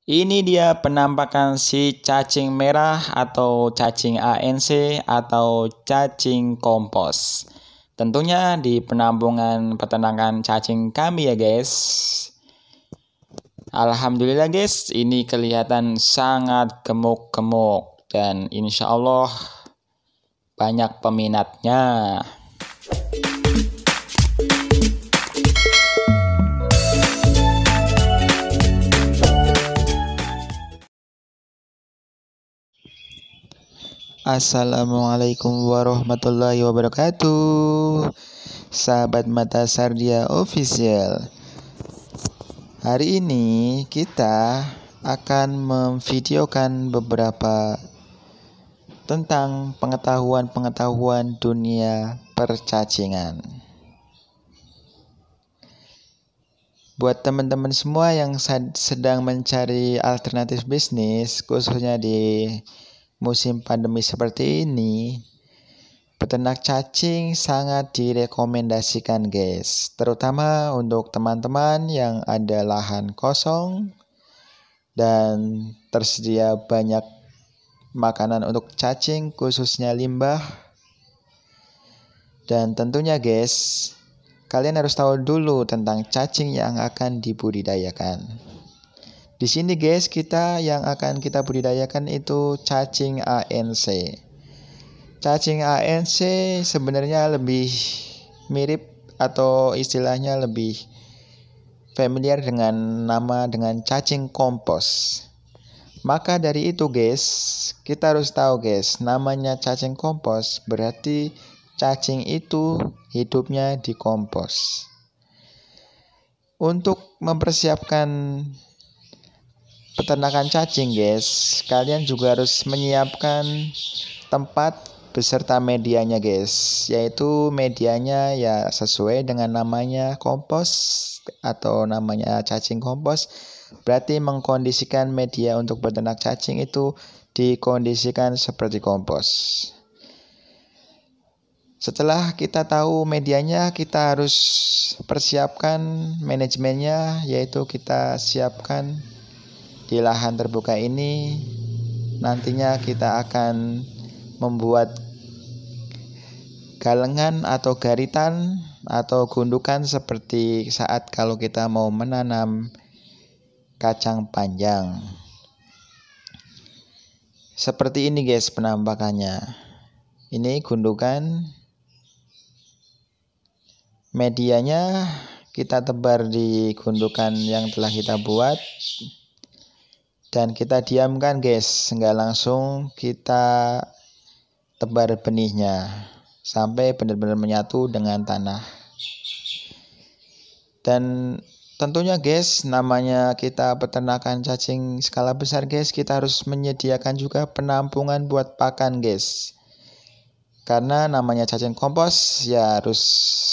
Ini dia penampakan si cacing merah atau cacing ANC atau cacing kompos. Tentunya di penampungan peternakan cacing kami ya guys. Alhamdulillah guys, ini kelihatan sangat gemuk-gemuk dan insya Allah banyak peminatnya. Assalamualaikum warahmatullahi wabarakatuh. Sahabat Mata Sardia Official. Hari ini kita akan memvideokan beberapa tentang pengetahuan dunia percacingan. Buat teman-teman semua yang sedang mencari alternatif bisnis, khususnya di musim pandemi seperti ini, peternak cacing sangat direkomendasikan guys, terutama untuk teman-teman yang ada lahan kosong dan tersedia banyak makanan untuk cacing khususnya limbah. Dan tentunya guys, kalian harus tahu dulu tentang cacing yang akan dibudidayakan. Di sini guys, yang akan kita budidayakan itu cacing ANC. Cacing ANC sebenarnya lebih mirip atau istilahnya lebih familiar dengan cacing kompos. Maka dari itu guys, kita harus tahu guys, namanya cacing kompos berarti cacing itu hidupnya di kompos. Untuk mempersiapkan peternakan cacing guys, kalian juga harus menyiapkan tempat beserta medianya guys, yaitu medianya ya sesuai dengan namanya kompos atau namanya cacing kompos, berarti mengkondisikan media untuk peternak cacing itu dikondisikan seperti kompos. Setelah kita tahu medianya, kita harus persiapkan manajemennya, yaitu kita siapkan di lahan terbuka ini. Nantinya kita akan membuat galengan atau garitan atau gundukan seperti saat kalau kita mau menanam kacang panjang. Seperti ini guys penampakannya. Ini gundukan. Medianya kita tebar di gundukan yang telah kita buat. Dan kita diamkan guys, nggak langsung kita tebar benihnya sampai benar-benar menyatu dengan tanah. Dan tentunya guys, namanya kita peternakan cacing skala besar guys, kita harus menyediakan juga penampungan buat pakan guys. Karena namanya cacing kompos ya harus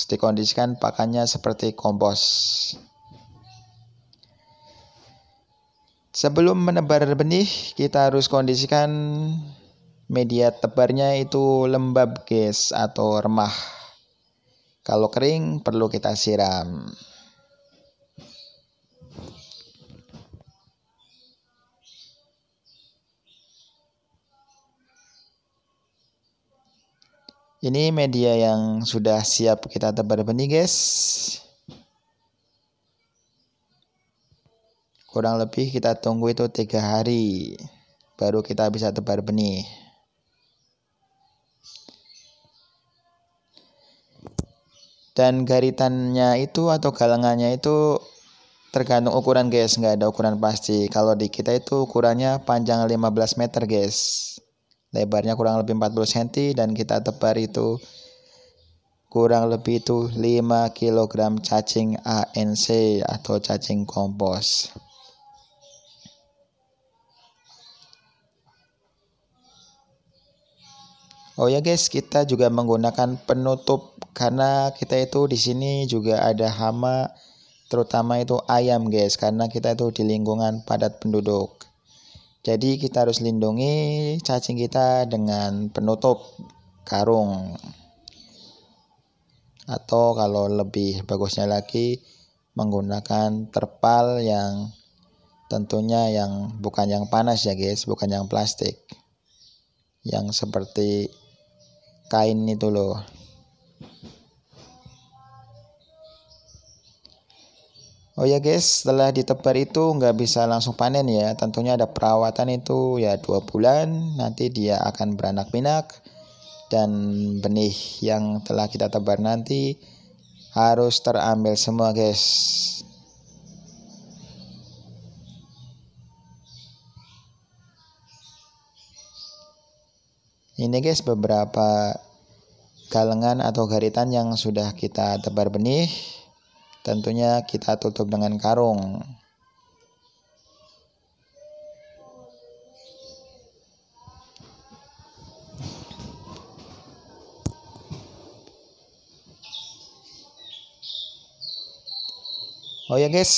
dikondisikan pakannya seperti kompos. Sebelum menebar benih, kita harus kondisikan media tebarnya itu lembab guys atau remah. Kalau kering perlu kita siram. Ini media yang sudah siap kita tebar benih guys. Kurang lebih kita tunggu itu 3 hari baru kita bisa tebar benih. Dan garitannya itu atau galengannya itu tergantung ukuran guys, nggak ada ukuran pasti. Kalau di kita itu ukurannya panjang 15 meter guys, lebarnya kurang lebih 40 cm, dan kita tebar itu kurang lebih itu 5 kg cacing ANC atau cacing kompos. Oh ya guys, kita juga menggunakan penutup karena kita itu di sini juga ada hama, terutama itu ayam guys, karena kita itu di lingkungan padat penduduk. Jadi kita harus lindungi cacing kita dengan penutup karung. Atau kalau lebih bagusnya lagi menggunakan terpal yang Tentunya yang bukan yang panas ya guys, bukan yang plastik, yang seperti kain itu loh. Oh ya guys, setelah ditebar itu nggak bisa langsung panen ya. Tentunya ada perawatan itu ya 2 bulan. Nanti dia akan beranak pinak. Dan benih yang telah kita tebar nanti harus terambil semua guys. Ini guys beberapa galengan atau garitan yang sudah kita tebar benih. Tentunya kita tutup dengan karung. Oh ya guys,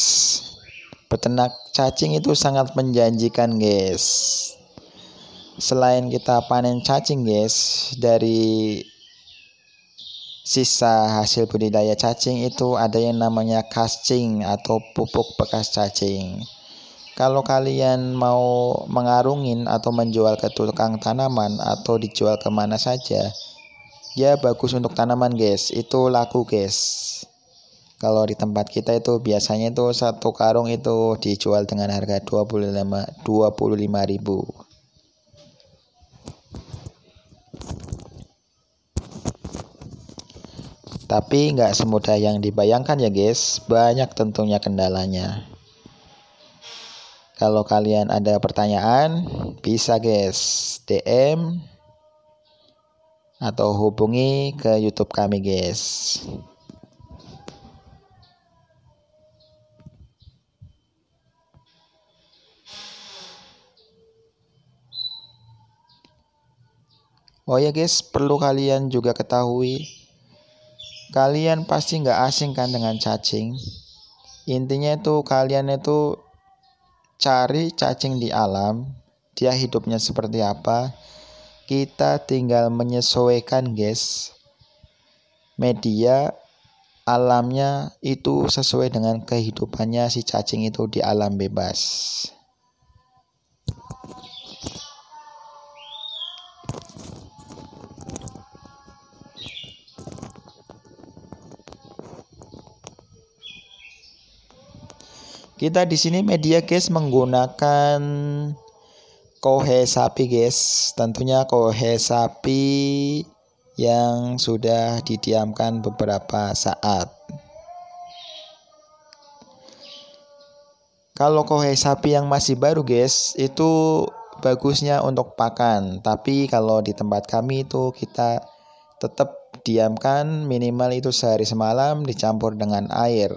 peternak cacing itu sangat menjanjikan guys. Selain kita panen cacing guys, dari sisa hasil budidaya cacing itu ada yang namanya casing atau pupuk bekas cacing. Kalau kalian mau mengarungin atau menjual ke tukang tanaman atau dijual kemana saja, ya bagus untuk tanaman guys, itu laku guys. Kalau di tempat kita itu biasanya itu satu karung itu dijual dengan harga 25.000. Tapi nggak semudah yang dibayangkan ya guys, banyak tentunya kendalanya. Kalau kalian ada pertanyaan, bisa guys DM atau hubungi ke YouTube kami guys. Oh ya guys, perlu kalian juga ketahui, kalian pasti nggak asing kan dengan cacing. Intinya itu kalian itu cari cacing di alam, dia hidupnya seperti apa. Kita tinggal menyesuaikan guys, media alamnya itu sesuai dengan kehidupannya si cacing itu di alam bebas. Kita di sini media guys menggunakan kohe sapi guys. Tentunya kohe sapi yang sudah didiamkan beberapa saat. Kalau kohe sapi yang masih baru guys, itu bagusnya untuk pakan. Tapi kalau di tempat kami itu kita tetap diamkan minimal itu sehari semalam dicampur dengan air,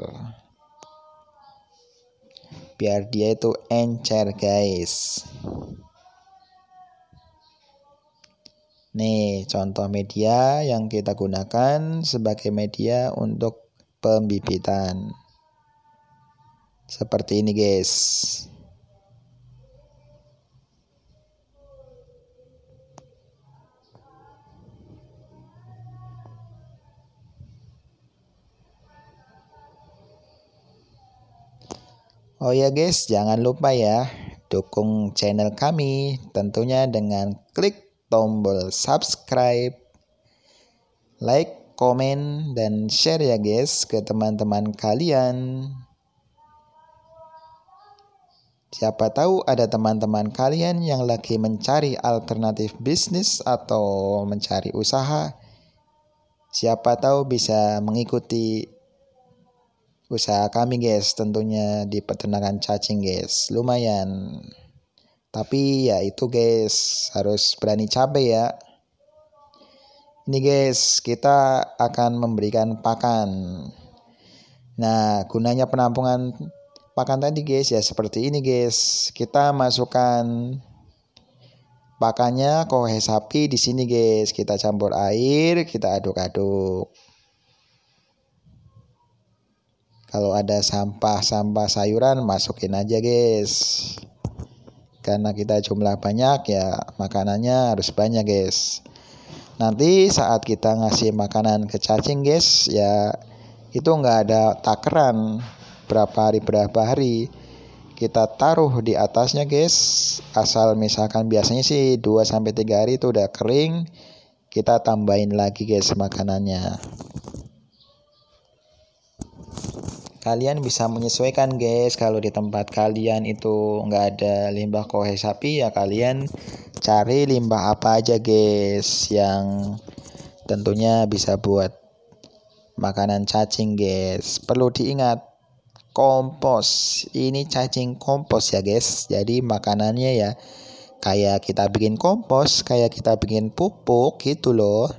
biar dia itu encer guys. Nih contoh media yang kita gunakan sebagai media untuk pembibitan. Seperti ini guys. Oh ya guys, jangan lupa ya dukung channel kami tentunya dengan klik tombol subscribe, like, komen, dan share ya guys ke teman-teman kalian. Siapa tahu ada teman-teman kalian yang lagi mencari alternatif bisnis atau mencari usaha. Siapa tahu bisa mengikuti usaha kami guys, tentunya di peternakan cacing guys. Lumayan. Tapi ya itu guys, harus berani cabai ya. Ini guys, kita akan memberikan pakan. Nah, gunanya penampungan pakan tadi guys ya seperti ini guys. Kita masukkan pakannya kohe sapi di sini guys. Kita campur air, kita aduk-aduk. Kalau ada sampah sayuran masukin aja guys. Karena kita jumlah banyak ya makanannya harus banyak guys. Nanti saat kita ngasih makanan ke cacing guys ya itu nggak ada takeran berapa hari. kita taruh di atasnya guys. Asal misalkan biasanya sih 2-3 hari itu udah kering, kita tambahin lagi guys makanannya. Kalian bisa menyesuaikan guys. Kalau di tempat kalian itu nggak ada limbah kohe sapi, ya kalian cari limbah apa aja guys yang tentunya bisa buat makanan cacing guys. Perlu diingat, kompos ini cacing kompos ya guys. Jadi makanannya ya kayak kita bikin kompos, kayak kita bikin pupuk gitu loh.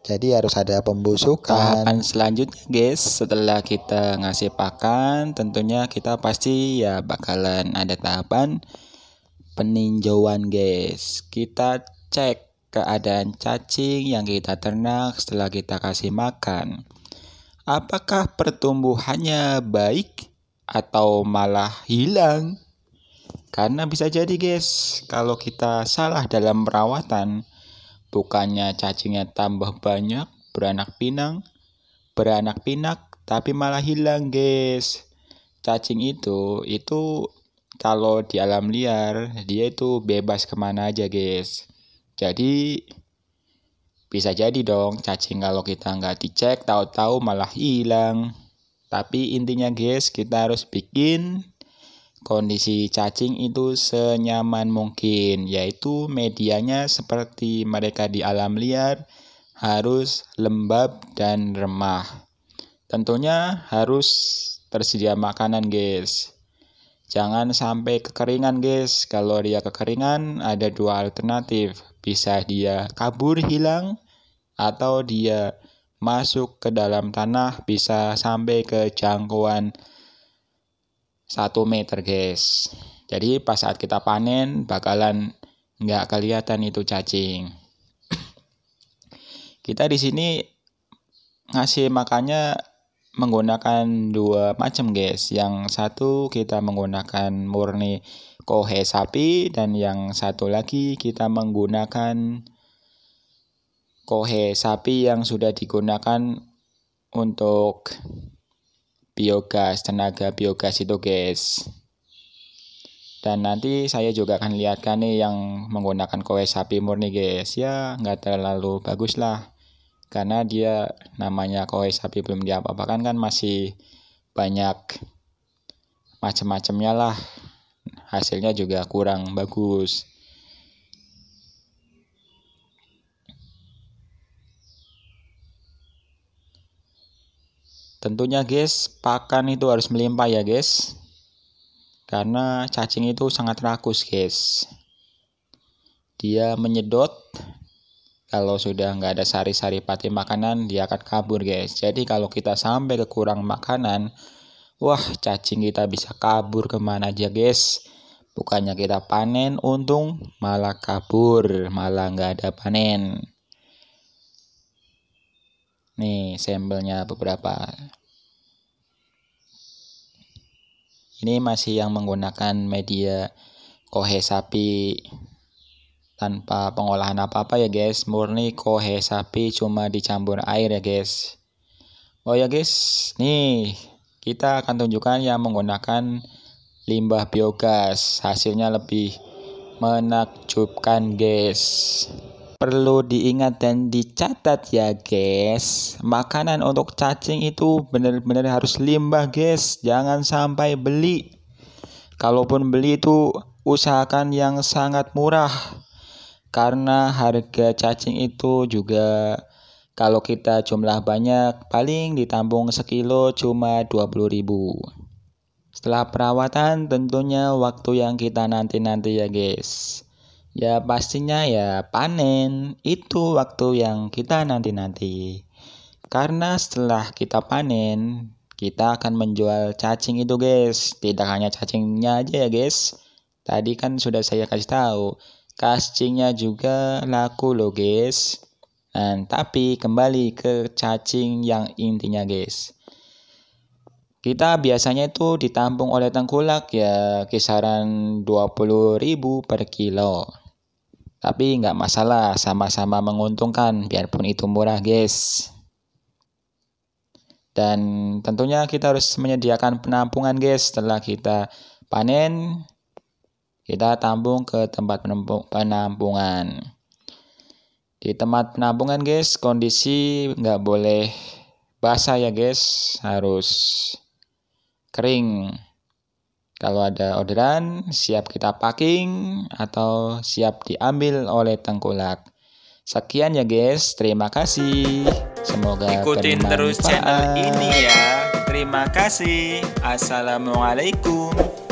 Jadi harus ada pembusukan. Tahapan selanjutnya guys, setelah kita ngasih pakan, tentunya kita pasti ya bakalan ada tahapan peninjauan guys. Kita cek keadaan cacing yang kita ternak setelah kita kasih makan. Apakah pertumbuhannya baik atau malah hilang? Karena bisa jadi guys, kalau kita salah dalam perawatan, bukannya cacingnya tambah banyak, beranak pinak, tapi malah hilang guys. Cacing itu kalau di alam liar, dia itu bebas kemana aja guys. Jadi bisa jadi dong cacing kalau kita nggak dicek, tahu-tahu malah hilang. Tapi intinya guys, kita harus bikin kondisi cacing itu senyaman mungkin, yaitu medianya seperti mereka di alam liar, harus lembab dan remah. Tentunya harus tersedia makanan guys. Jangan sampai kekeringan guys. Kalau dia kekeringan ada 2 alternatif. Bisa dia kabur hilang, atau dia masuk ke dalam tanah bisa sampai ke jangkauan 1 meter guys. Jadi pas saat kita panen bakalan nggak kelihatan itu cacing. Kita di sini ngasih makannya menggunakan 2 macam guys. Yang satu kita menggunakan murni kohe sapi, dan yang satu lagi kita menggunakan kohe sapi yang sudah digunakan untuk biogas, tenaga biogas itu guys. Dan nanti saya juga akan lihatkan nih yang menggunakan kowe sapi murni guys. Ya nggak terlalu bagus lah, karena dia namanya kowe sapi belum diapa-apakan kan, masih banyak macam-macamnya lah. Hasilnya juga kurang bagus. Tentunya guys, pakan itu harus melimpah ya guys. Karena cacing itu sangat rakus guys. Dia menyedot, kalau sudah nggak ada sari-sari pati makanan, dia akan kabur guys. Jadi kalau kita sampai kekurang makanan, wah cacing kita bisa kabur kemana aja guys. Bukannya kita panen untung, malah kabur, malah nggak ada panen. Nih sampelnya beberapa. Ini masih yang menggunakan media kohe sapi tanpa pengolahan apa-apa ya guys. Murni kohe sapi cuma dicampur air ya guys. Oh ya guys, nih kita akan tunjukkan yang menggunakan limbah biogas. Hasilnya lebih menakjubkan guys. Perlu diingat dan dicatat ya guys, makanan untuk cacing itu benar-benar harus limbah guys. Jangan sampai beli. Kalaupun beli itu usahakan yang sangat murah, karena harga cacing itu juga kalau kita jumlah banyak paling ditampung sekilo cuma 20.000. Setelah perawatan tentunya waktu yang kita nanti-nanti ya guys. Ya pastinya ya panen, itu waktu yang kita nanti-nanti. Karena setelah kita panen, kita akan menjual cacing itu guys. Tidak hanya cacingnya aja ya guys. Tadi kan sudah saya kasih tahu, cacingnya juga laku loh guys. Nah, tapi kembali ke cacing yang intinya guys. Kita biasanya itu ditampung oleh tengkulak ya kisaran 20.000 per kilo. Tapi nggak masalah, sama-sama menguntungkan biarpun itu murah guys. Dan tentunya kita harus menyediakan penampungan guys. Setelah kita panen, kita tampung ke tempat penampungan. Di tempat penampungan guys, kondisi nggak boleh basah ya guys, harus kering. Kalau ada orderan, siap kita packing atau siap diambil oleh tengkulak. Sekian ya guys, terima kasih. Semoga Ikutin terus channel bermanfaat. ini ya. Terima kasih. Assalamualaikum.